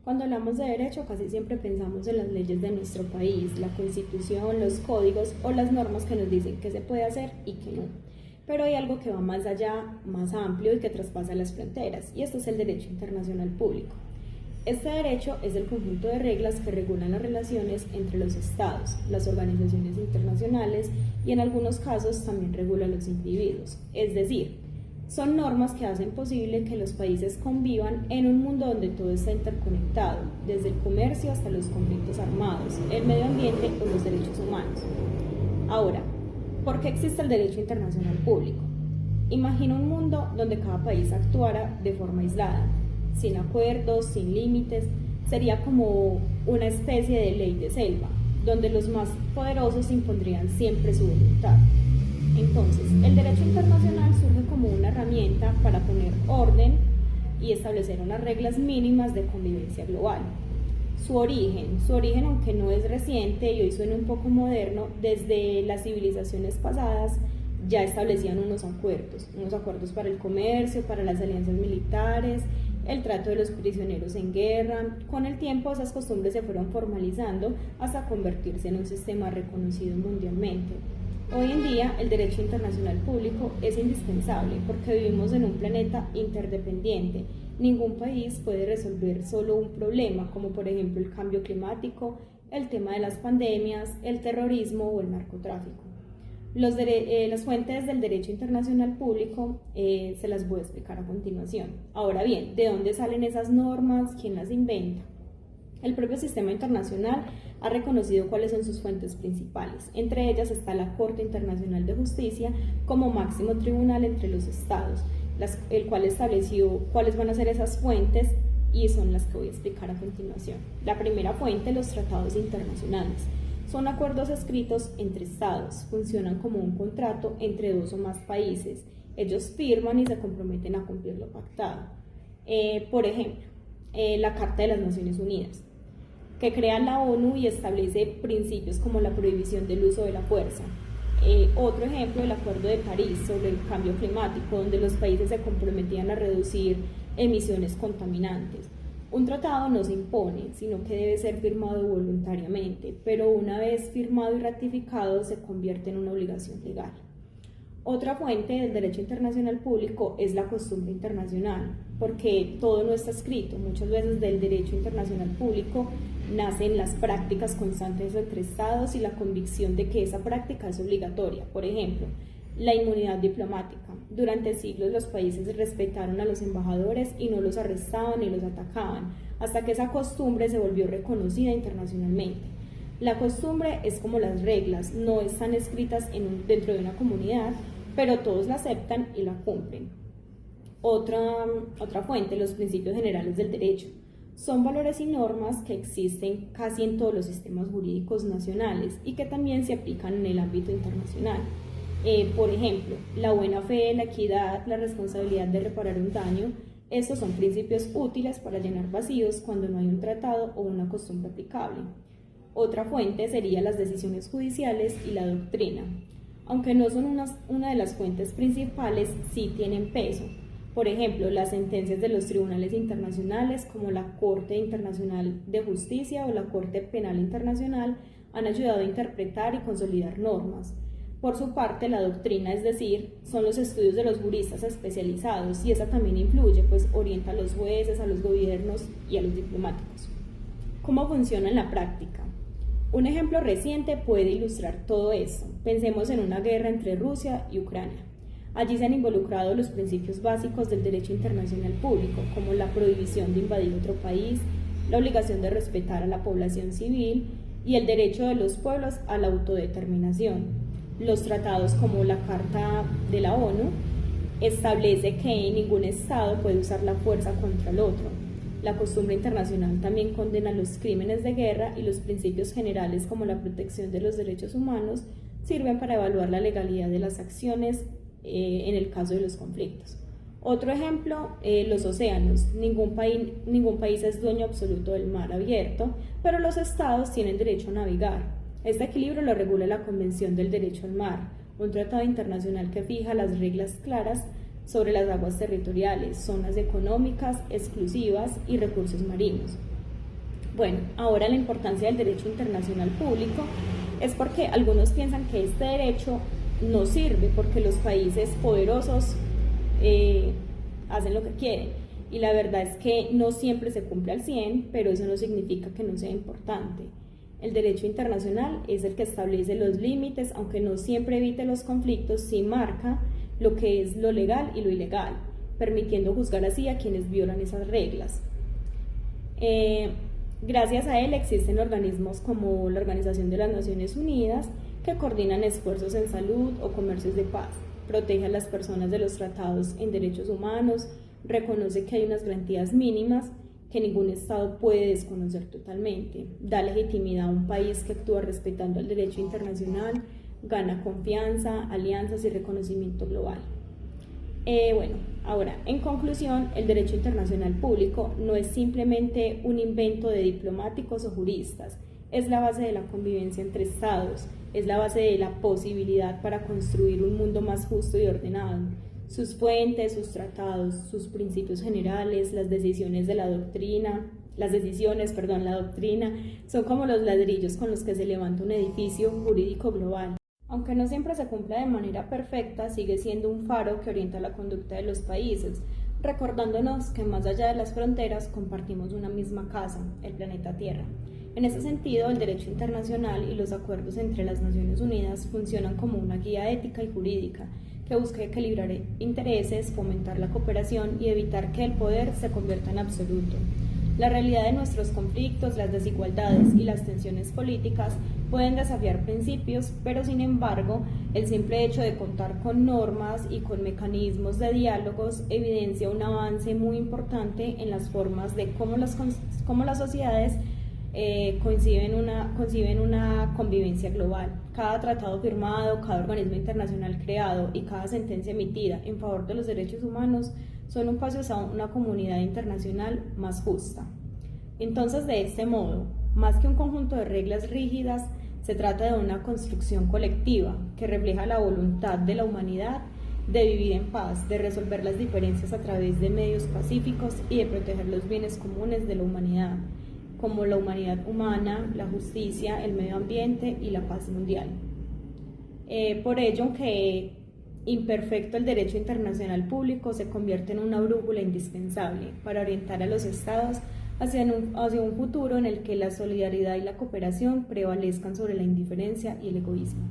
Cuando hablamos de derecho, casi siempre pensamos en las leyes de nuestro país, la constitución, los códigos o las normas que nos dicen qué se puede hacer y qué no. Pero hay algo que va más allá, más amplio y que traspasa las fronteras, y esto es el derecho internacional público. Este derecho es el conjunto de reglas que regulan las relaciones entre los estados, las organizaciones internacionales y en algunos casos también regula a los individuos. Es decir, son normas que hacen posible que los países convivan en un mundo donde todo está interconectado, desde el comercio hasta los conflictos armados, el medio ambiente o los derechos humanos. Ahora, ¿por qué existe el derecho internacional público? Imagina un mundo donde cada país actuara de forma aislada, sin acuerdos, sin límites. Sería como una especie de ley de selva, donde los más poderosos impondrían siempre su voluntad. Entonces, el derecho internacional surge como una herramienta para poner orden y establecer unas reglas mínimas de convivencia global. Su origen, aunque no es reciente y hoy suena un poco moderno, desde las civilizaciones pasadas ya establecían unos acuerdos para el comercio, para las alianzas militares, el trato de los prisioneros en guerra. Con el tiempo esas costumbres se fueron formalizando hasta convertirse en un sistema reconocido mundialmente. Hoy en día el derecho internacional público es indispensable porque vivimos en un planeta interdependiente. Ningún país puede resolver solo un problema, como por ejemplo el cambio climático, el tema de las pandemias, el terrorismo o el narcotráfico. Las fuentes del derecho internacional público se las voy a explicar a continuación. Ahora bien, ¿de dónde salen esas normas? ¿Quién las inventa? El propio sistema internacional ha reconocido cuáles son sus fuentes principales. Entre ellas está la Corte Internacional de Justicia como máximo tribunal entre los estados, el cual estableció cuáles van a ser esas fuentes y son las que voy a explicar a continuación. La primera fuente, los tratados internacionales. Son acuerdos escritos entre estados, funcionan como un contrato entre dos o más países. Ellos firman y se comprometen a cumplir lo pactado. Por ejemplo, la Carta de las Naciones Unidas, que crea la ONU y establece principios como la prohibición del uso de la fuerza. Otro ejemplo, el Acuerdo de París sobre el cambio climático, donde los países se comprometían a reducir emisiones contaminantes. Un tratado no se impone, sino que debe ser firmado voluntariamente, pero una vez firmado y ratificado se convierte en una obligación legal. Otra fuente del derecho internacional público es la costumbre internacional, porque todo no está escrito. Muchas veces del derecho internacional público nacen las prácticas constantes entre estados y la convicción de que esa práctica es obligatoria. Por ejemplo, la inmunidad diplomática. Durante siglos los países respetaron a los embajadores y no los arrestaban ni los atacaban, hasta que esa costumbre se volvió reconocida internacionalmente. La costumbre es como las reglas, no están escritas dentro de una comunidad, pero todos la aceptan y la cumplen. Otra fuente, los principios generales del derecho. Son valores y normas que existen casi en todos los sistemas jurídicos nacionales y que también se aplican en el ámbito internacional. Por ejemplo, la buena fe, la equidad, la responsabilidad de reparar un daño. Estos son principios útiles para llenar vacíos cuando no hay un tratado o una costumbre aplicable. Otra fuente sería las decisiones judiciales y la doctrina. Aunque no son una de las fuentes principales, sí tienen peso. Por ejemplo, las sentencias de los tribunales internacionales como la Corte Internacional de Justicia o la Corte Penal Internacional han ayudado a interpretar y consolidar normas. Por su parte, la doctrina, es decir, son los estudios de los juristas especializados, y esa también influye, pues orienta a los jueces, a los gobiernos y a los diplomáticos. ¿Cómo funciona en la práctica? Un ejemplo reciente puede ilustrar todo esto. Pensemos en una guerra entre Rusia y Ucrania. Allí se han involucrado los principios básicos del derecho internacional público, como la prohibición de invadir otro país, la obligación de respetar a la población civil y el derecho de los pueblos a la autodeterminación. Los tratados, como la Carta de la ONU, establece que ningún Estado puede usar la fuerza contra el otro. La costumbre internacional también condena los crímenes de guerra, y los principios generales como la protección de los derechos humanos sirven para evaluar la legalidad de las acciones en el caso de los conflictos. Otro ejemplo, los océanos. Ningún país es dueño absoluto del mar abierto, pero los estados tienen derecho a navegar. Este equilibrio lo regula la Convención del Derecho al Mar, un tratado internacional que fija las reglas claras sobre las aguas territoriales, zonas económicas exclusivas y recursos marinos. Bueno, ahora la importancia del derecho internacional público es porque algunos piensan que este derecho no sirve porque los países poderosos hacen lo que quieren. Y la verdad es que no siempre se cumple al 100, pero eso no significa que no sea importante. El derecho internacional es el que establece los límites, aunque no siempre evite los conflictos, sí marca lo que es lo legal y lo ilegal, permitiendo juzgar así a quienes violan esas reglas. Gracias a él existen organismos como la Organización de las Naciones Unidas que coordinan esfuerzos en salud o comercios de paz, protege a las personas de los tratados en derechos humanos, reconoce que hay unas garantías mínimas que ningún Estado puede desconocer totalmente, da legitimidad a un país que actúa respetando el derecho internacional, gana confianza, alianzas y reconocimiento global. Bueno, ahora, en conclusión, el derecho internacional público no es simplemente un invento de diplomáticos o juristas, es la base de la convivencia entre estados, es la base de la posibilidad para construir un mundo más justo y ordenado. Sus fuentes, sus tratados, sus principios generales, las decisiones, la doctrina, son como los ladrillos con los que se levanta un edificio jurídico global. Aunque no siempre se cumpla de manera perfecta, sigue siendo un faro que orienta la conducta de los países, recordándonos que más allá de las fronteras compartimos una misma casa, el planeta Tierra. En ese sentido, el derecho internacional y los acuerdos entre las Naciones Unidas funcionan como una guía ética y jurídica que busca equilibrar intereses, fomentar la cooperación y evitar que el poder se convierta en absoluto. La realidad de nuestros conflictos, las desigualdades y las tensiones políticas pueden desafiar principios, pero sin embargo, el simple hecho de contar con normas y con mecanismos de diálogos evidencia un avance muy importante en las formas de cómo las sociedades conciben una convivencia global. Cada tratado firmado, cada organismo internacional creado y cada sentencia emitida en favor de los derechos humanos son un paso hacia una comunidad internacional más justa. Entonces, de este modo, más que un conjunto de reglas rígidas, se trata de una construcción colectiva que refleja la voluntad de la humanidad de vivir en paz, de resolver las diferencias a través de medios pacíficos y de proteger los bienes comunes de la humanidad, como la humanidad humana, la justicia, el medio ambiente y la paz mundial. Por ello, aunque imperfecto, el derecho internacional público se convierte en una brújula indispensable para orientar a los estados hacia un futuro en el que la solidaridad y la cooperación prevalezcan sobre la indiferencia y el egoísmo.